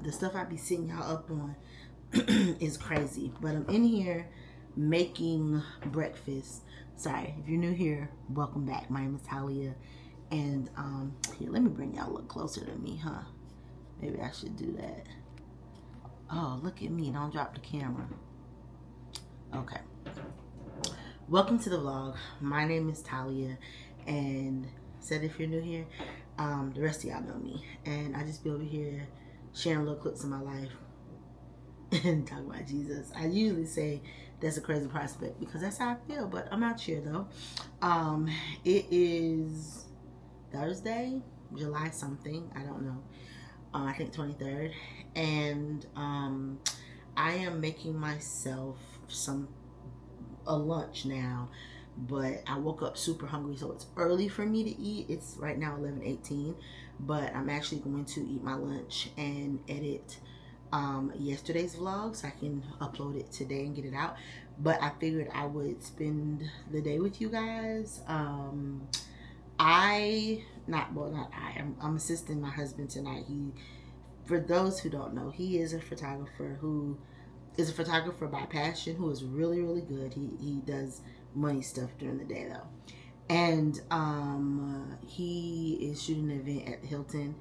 the stuff I be sitting y'all up on is crazy. But I'm in here making breakfast. Sorry, if you're new here, welcome back. My name is Talia. And here, let me bring y'all a little closer to me, huh? Maybe I should do that. Oh, look at me. Don't drop the camera. Okay. Welcome to the vlog. My name is Talia. And said if you're new here, the rest of y'all know me. And I just be over here sharing little clips of my life and talk about Jesus. I usually say that's a crazy prospect because that's how I feel, but I'm out here though. It is Thursday, July something, I don't know. I think 23rd, and I am making myself a lunch now, but I woke up super hungry, so it's early for me to eat. It's right now 11:18, but I'm actually going to eat my lunch and edit yesterday's vlog so I can upload it today and get it out. But I figured I would spend the day with you guys. I'm assisting my husband tonight. For those who don't know, he is a photographer who is a photographer by passion, who is really, really good. He does money stuff during the day though. And he is shooting an event at the Hilton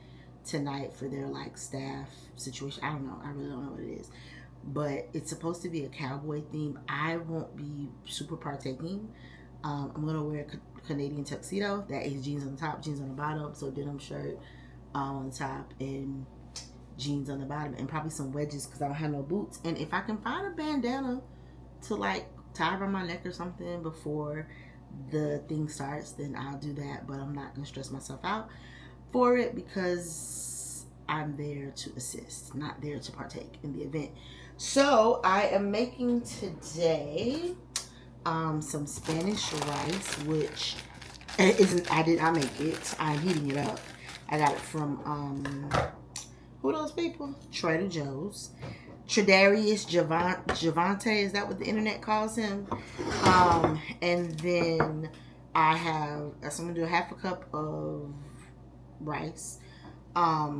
tonight for their like staff situation. I don't know. I really don't know what it is. But it's supposed to be a cowboy theme. I won't be super partaking. I'm gonna wear a Canadian tuxedo. That is jeans on the top, jeans on the bottom. So denim shirt on the top and jeans on the bottom, and probably some wedges because I don't have no boots. And if I can find a bandana to like tie around my neck or something before the thing starts, then I'll do that. But I'm not gonna stress myself out for it because I'm there to assist, not there to partake in the event. So I am making today some Spanish rice, which isn't, I did not make it. I'm heating it up. I got it from who are those people? Trader Joe's. Tradarius Javante, is that what the internet calls him? And then I have, so I'm gonna do a half a cup of rice. I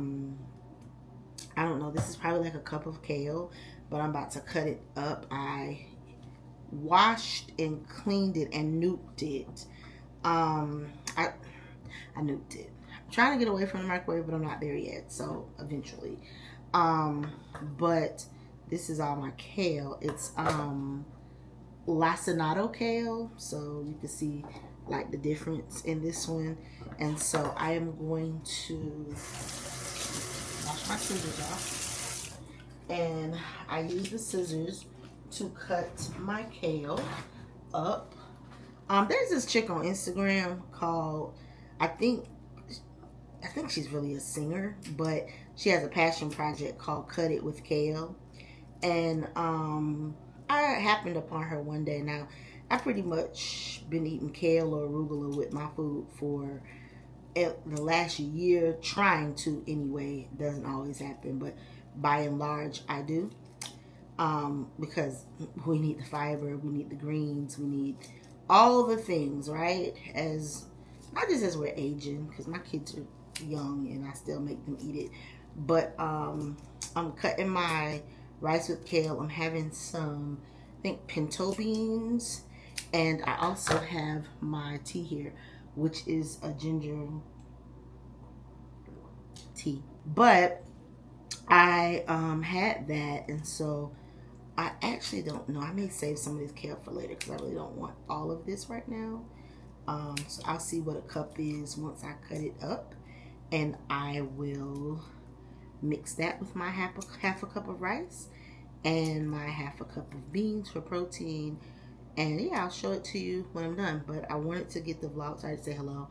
don't know, this is probably like a cup of kale, but I'm about to cut it up. I washed and cleaned it and nuked it. I nuked it. I'm trying to get away from the microwave, but I'm not there yet, so eventually. But this is all my kale. It's lacinato kale, so you can see like the difference in this one. And so I am going to wash my scissors off, and I use the scissors to cut my kale up. There's this chick on Instagram called, I think she's really a singer, but she has a passion project called Cut It with Kale. And I happened upon her one day. Now, I've pretty much been eating kale or arugula with my food for the last year, trying to anyway. It doesn't always happen, but by and large, I do. Because we need the fiber, we need the greens, we need all the things, right? Not just as we're aging, because my kids are young and I still make them eat it. But I'm cutting my rice with kale. I'm having some, I think, pinto beans, and I also have my tea here, which is a ginger tea. But I had that, and so I actually don't know. I may save some of this kale for later because I really don't want all of this right now. So I'll see what a cup is once I cut it up, and I will mix that with my half a cup of rice and my half a cup of beans for protein. And yeah, I'll show it to you when I'm done. But I wanted to get the vlog started to say hello.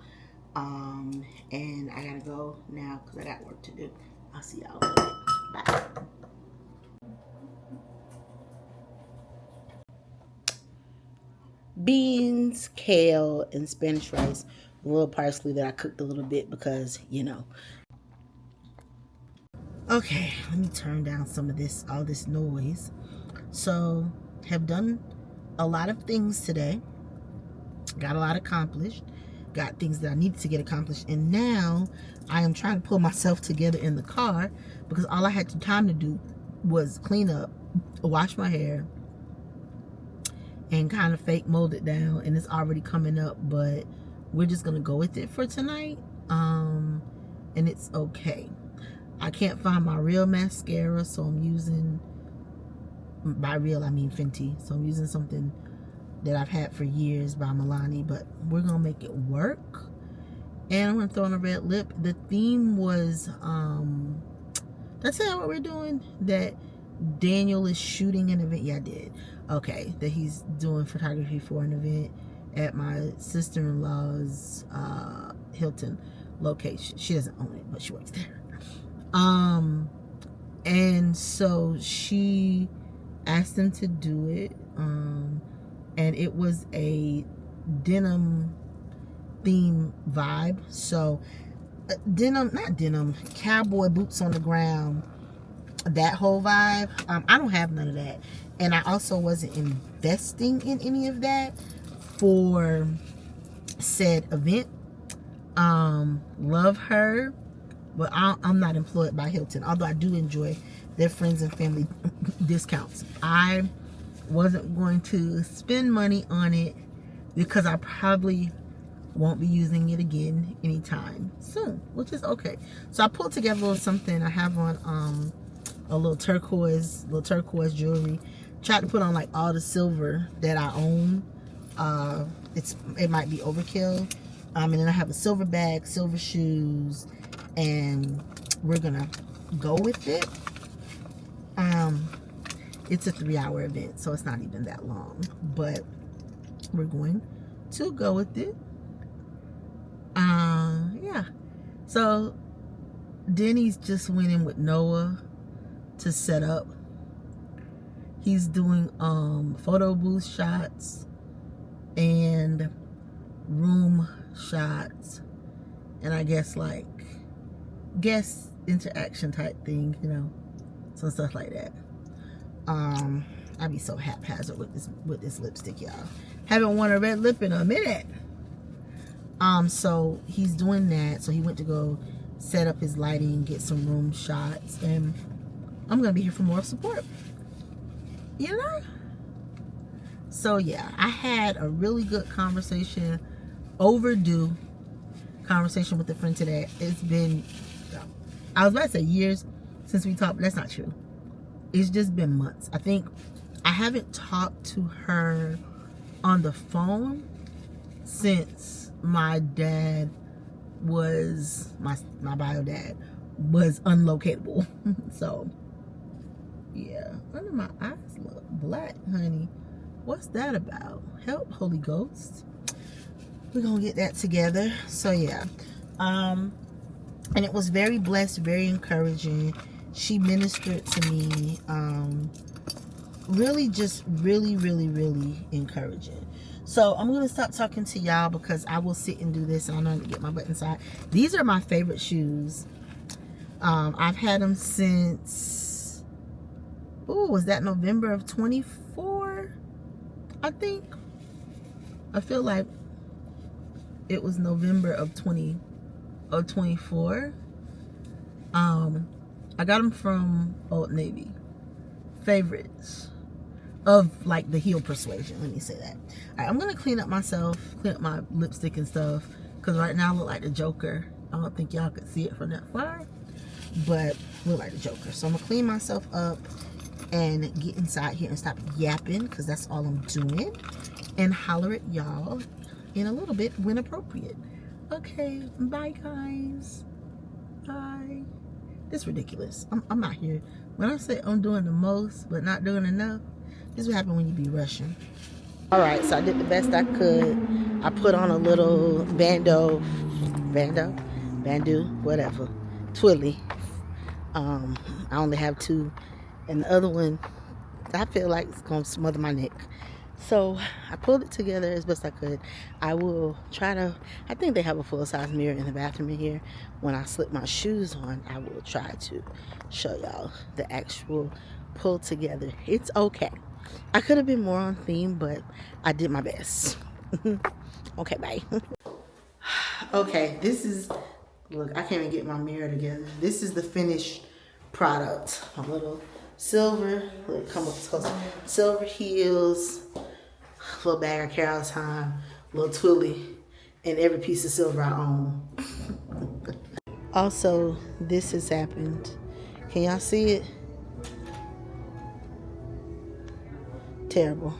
And I gotta go now because I got work to do. I'll see y'all later. Bye. Beans, kale, and Spanish rice, royal parsley that I cooked a little bit because, you know. Okay, let me turn down some of this, all this noise. So, have done a lot of things today. Got a lot accomplished. got things that I needed to get accomplished, and now I am trying to pull myself together in the car because all I had time to do was clean up, wash my hair, and kind of fake mold it down, and it's already coming up, but we're just gonna go with it for tonight. And it's okay. I can't find my real mascara, so I'm using, by real I mean Fenty, so I'm using something that I've had for years by Milani, but we're gonna make it work. And I'm gonna throw on a red lip. The theme was did I tell you what we're doing? That Daniel is shooting an event. Yeah, I did. Okay, that he's doing photography for an event at my sister-in-law's Hilton location. She doesn't own it, but she works there. And so she asked him to do it, and it was a denim theme vibe. So cowboy boots on the ground, that whole vibe. I don't have none of that, and I also wasn't investing in any of that for said event. Love her, but I'm not employed by Hilton, although I do enjoy their friends and family discounts. I wasn't going to spend money on it because I probably won't be using it again anytime soon, which is okay. So I pulled together a little something. I have on a little turquoise jewelry. Tried to put on like all the silver that I own. It might be overkill. And then I have a silver bag, silver shoes, and we're gonna go with it. It's a 3-hour event, so it's not even that long, but we're going to go with it. Yeah. So Denny's just went in with Noah to set up. He's doing photo booth shots and room shots, and I guess like guest interaction type thing, you know, some stuff like that. I'd be so haphazard with this lipstick, y'all. Haven't worn a red lip in a minute. So he's doing that. So he went to go set up his lighting, get some room shots, and I'm gonna be here for more support, you know. So yeah, I had a really good conversation, overdue conversation with a friend today. It's been, I was about to say years since we talked, but that's not true. It's just been months. I think I haven't talked to her on the phone since my dad was, my bio dad was unlocatable. So yeah, under my eyes look black, honey. What's that about? Help, Holy Ghost. We're gonna get that together. So yeah, and it was very blessed, very encouraging. She ministered to me, really just really encouraging. So I'm gonna stop talking to y'all because I will sit and do this, and I know I'm gonna get my butt inside. These are my favorite shoes. I've had them since, was that November of 24? I think. I feel like it was November of 24. I got them from Old Navy. Favorites of like the heel persuasion, let me say that. All right, I'm gonna clean up myself, clean up my lipstick and stuff, because right now I look like the Joker. I don't think y'all could see it from that far, but I look like the Joker. So I'm gonna clean myself up and get inside here and stop yapping, because that's all I'm doing, and holler at y'all in a little bit when appropriate. Okay, bye guys. Bye. This is ridiculous. I'm out here. When I say I'm doing the most but not doing enough, this is what happens when you be rushing. All right, so I did the best I could. I put on a little bandu, whatever, twilly. I only have 2, and the other one, I feel like it's gonna smother my neck. So I pulled it together as best I could. I will try to, I think they have a full-size mirror in the bathroom in here. When I slip my shoes on, I will try to show y'all the actual pull together. It's okay. I could have been more on theme, but I did my best. Okay, bye. Okay, this is, look, I can't even get my mirror together. This is the finished product. A little silver, look, come up close. Silver heels, a little bag of Carol Time, a little twilly, and every piece of silver I own. Also, this has happened. Can y'all see it? Terrible.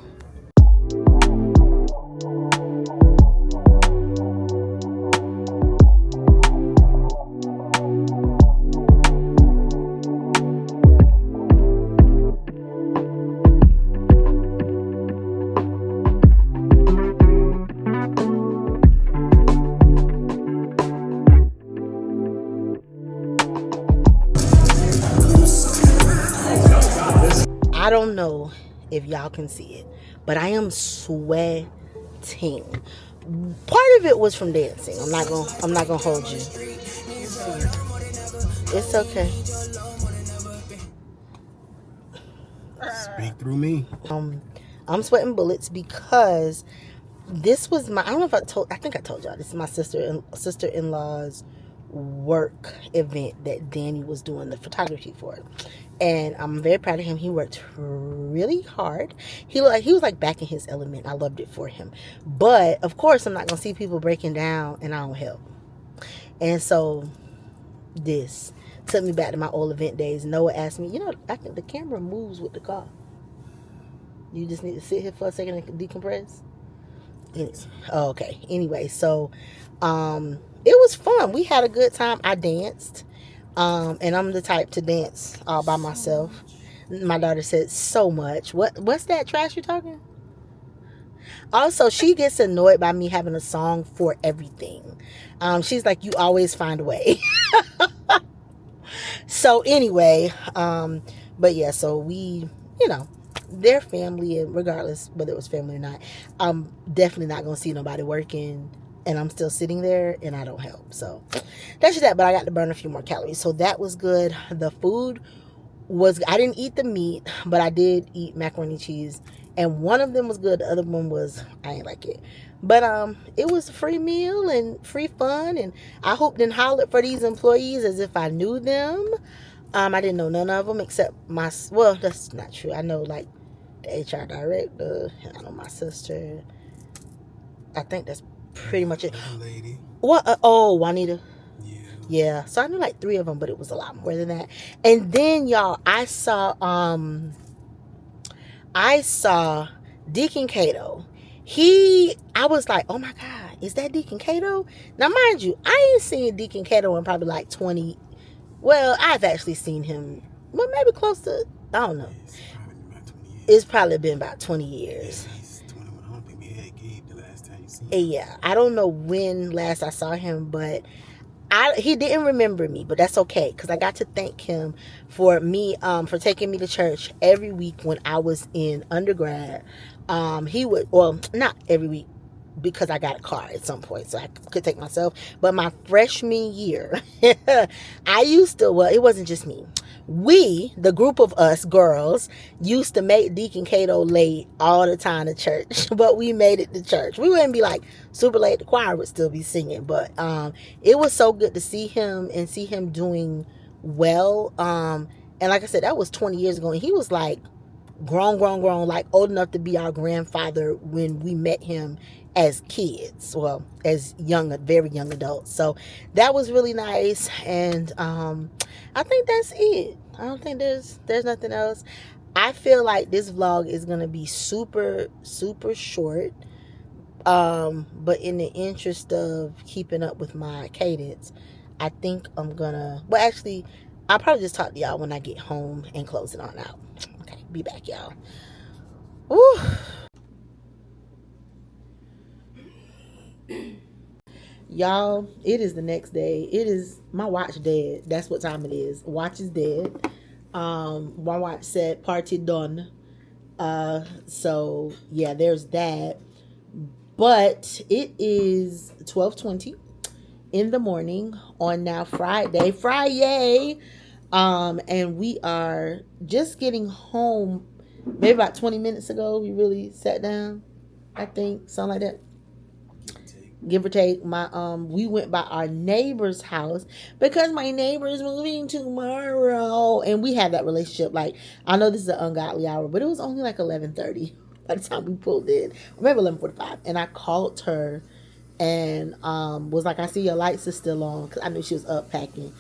I don't know if y'all can see it, but I am sweating. Part of it was from dancing. I'm not gonna hold you. It's okay. Speak through me. I'm sweating bullets because this was my, I don't know if I think I told y'all, this is my sister-in-law's work event that Danny was doing the photography for. And I'm very proud of him. He worked really hard. He was like back in his element. I loved it for him. But of course, I'm not gonna see people breaking down and I don't help. And so this took me back to my old event days. Noah asked me, I think the camera moves with the car. You just need to sit here for a second and decompress. Oh, okay. Anyway, so it was fun. We had a good time. I danced. And I'm the type to dance all by myself. My daughter said so much. What's that trash you're talking? Also, she gets annoyed by me having a song for everything. She's like, you always find a way. So anyway, but yeah, so we, they're family, and regardless whether it was family or not, I'm definitely not gonna see nobody working and I'm still sitting there and I don't help. So that's just that, but I got to burn a few more calories. So that was good. The food was, I didn't eat the meat, but I did eat macaroni and cheese, and one of them was good. The other one was, I ain't like it. But it was a free meal and free fun, and I hooped and hollered for these employees as if I knew them. I didn't know none of them except well, that's not true. I know like the HR director, I know my sister. I think that's pretty much it. Lady. What? Juanita. Yeah. So I knew like 3 of them, but it was a lot more than that. And then y'all, I saw Deacon Cato. I was like, oh my God, is that Deacon Cato? Now, mind you, I ain't seen Deacon Cato in probably like 20. Well, I've actually seen him, well, maybe close to, I don't know. It's probably been about 20 years. Yeah, he's 21. I don't think we had Gabe the last time you seen him. Yeah, I don't know when last I saw him, but he didn't remember me, but that's okay, because I got to thank him for taking me to church every week when I was in undergrad. He would, well, not every week, because I got a car at some point, so I could take myself. But my freshman year, I used to, well, it wasn't just me. We, the group of us girls, used to make Deacon Cato late all the time to church, but we made it to church. We wouldn't be like super late. The choir would still be singing, but it was so good to see him and see him doing well. And like I said, that was 20 years ago, and he was like grown, like old enough to be our grandfather when we met him as kids, well, as very young adults. So that was really nice. And I think that's it. I don't think there's nothing else. I feel like this vlog is gonna be super short, but in the interest of keeping up with my cadence, I think I'm gonna, well, actually, I'll probably just talk to y'all when I get home and close it on out. Okay, be back, y'all. Woo. Y'all, it is the next day. It is, my watch dead. That's what time it is. Watch is dead. My watch said party done. So yeah, there's that. But it is 12:20 in the morning on now Friday. And we are just getting home. Maybe about 20 minutes ago, we really sat down. I think something like that. give or take. We went by our neighbor's house because my neighbor is moving tomorrow, and we had that relationship. Like, I know this is an ungodly hour, but it was only like 11:30 by the time we pulled in, or maybe 11:45, and I called her and was like, I see your lights are still on, because I knew she was up packing.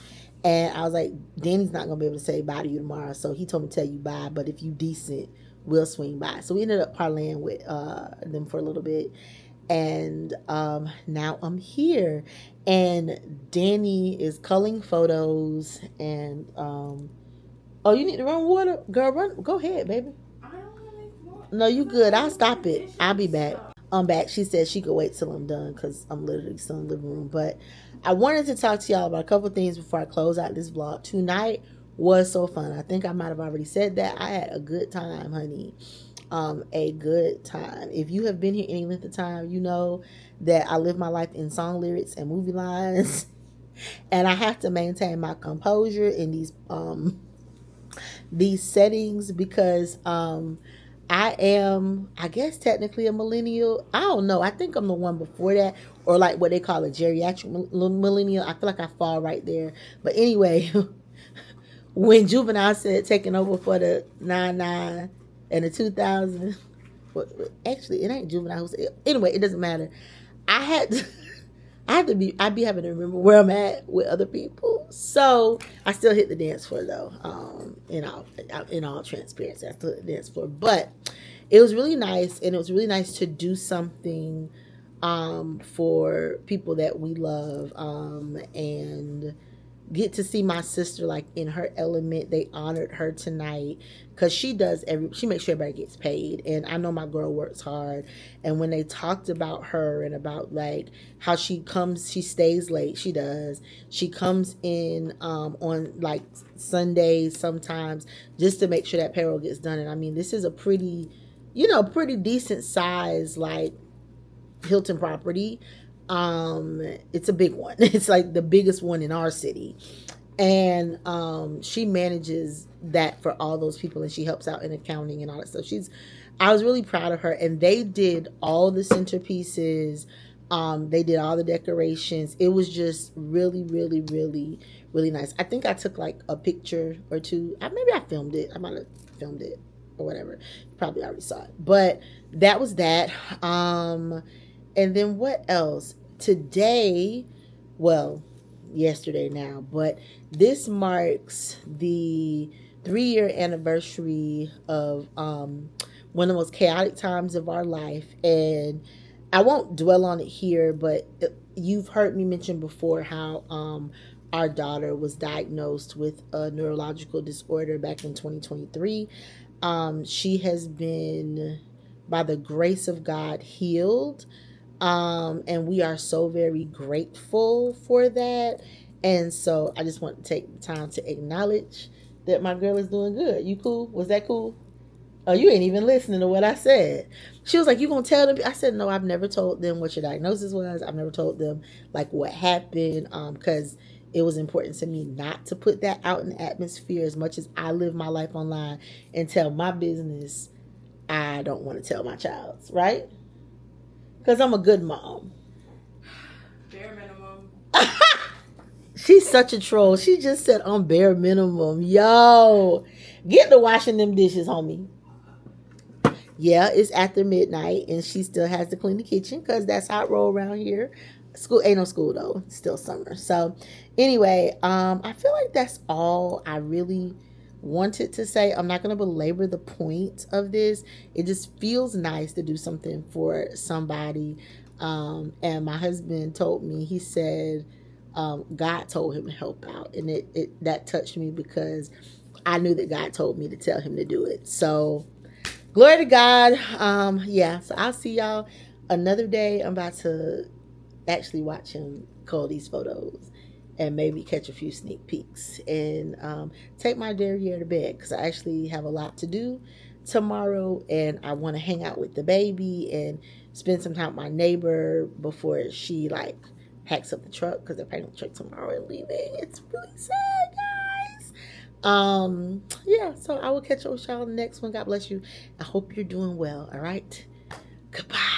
And I was like, Danny's not gonna be able to say bye to you tomorrow, so he told me to tell you bye, but if you decent, we'll swing by. So we ended up parlaying with them for a little bit, and now I'm here, and Danny is culling photos, and oh, you need to run water, girl. Run, go ahead, baby. No, you good. I'll stop it. I'll be back. I'm back. She said she could wait till I'm done because I'm literally still in the living room. But I wanted to talk to y'all about a couple things before I close out this vlog. Tonight was so fun. I think I might have already said that. I had a good time, honey. A good time. If you have been here any length of time, you know that I live my life in song lyrics and movie lines. And I have to maintain my composure in these settings because I am, I guess, technically a millennial. I don't know. I think I'm the one before that, or like what they call a geriatric millennial. I feel like I fall right there. But anyway, when Juvenile said taking over for the 99 and the 2000, well, actually, it ain't Juvenile who said, anyway, it doesn't matter. I'd be having to remember where I'm at with other people. So I still hit the dance floor though. In all transparency, I still hit the dance floor. But it was really nice, and it was really nice to do something for people that we love, and get to see my sister like in her element. They honored her tonight because she makes sure everybody gets paid, and I know my girl works hard. And when they talked about her and about like how she stays late, she comes in on like Sundays sometimes just to make sure that payroll gets done. And I mean, this is a pretty decent size like Hilton property. It's a big one. It's like the biggest one in our city, and she manages that for all those people, and she helps out in accounting and all that stuff. I was really proud of her, and they did all the centerpieces. They did all the decorations. It was just really, really, really, really nice. I think I took like a picture or two. Maybe I filmed it. I might have filmed it or whatever. Probably already saw it, but that was that. And then what else? Today, well, yesterday now, but this marks the 3-year anniversary of one of the most chaotic times of our life. And I won't dwell on it here, but you've heard me mention before how our daughter was diagnosed with a neurological disorder back in 2023. She has been, by the grace of God, healed. And we are so very grateful for that. And so I just want to take the time to acknowledge that my girl is doing good. You cool? Was that cool? Oh, you ain't even listening to what I said. She was like, you gonna tell them? I said, no, I've never told them what your diagnosis was. I've never told them like what happened, because it was important to me not to put that out in the atmosphere. As much as I live my life online and tell my business, I don't want to tell my child's, right? Because I'm a good mom. Bare minimum. She's such a troll. She just said I'm bare minimum. Yo, get to washing them dishes, homie. Yeah, it's after midnight, and she still has to clean the kitchen because that's how it roll around here. School ain't no school though. It's still summer. So anyway, I feel like that's all I really wanted to say. I'm not going to belabor the point of this. It just feels nice to do something for somebody. And my husband told me, he said God told him to help out, and that touched me because I knew that God told me to tell him to do it. So glory to God. Yeah, so I'll see y'all another day. I'm about to actually watch him cull these photos and maybe catch a few sneak peeks, and take my derriere to bed because I actually have a lot to do tomorrow, and I want to hang out with the baby and spend some time with my neighbor before she like hacks up the truck, because they're packing the truck tomorrow and leaving. It's really sad, guys. Yeah, so I will catch up with y'all in the next one. God bless you. I hope you're doing well. All right, goodbye.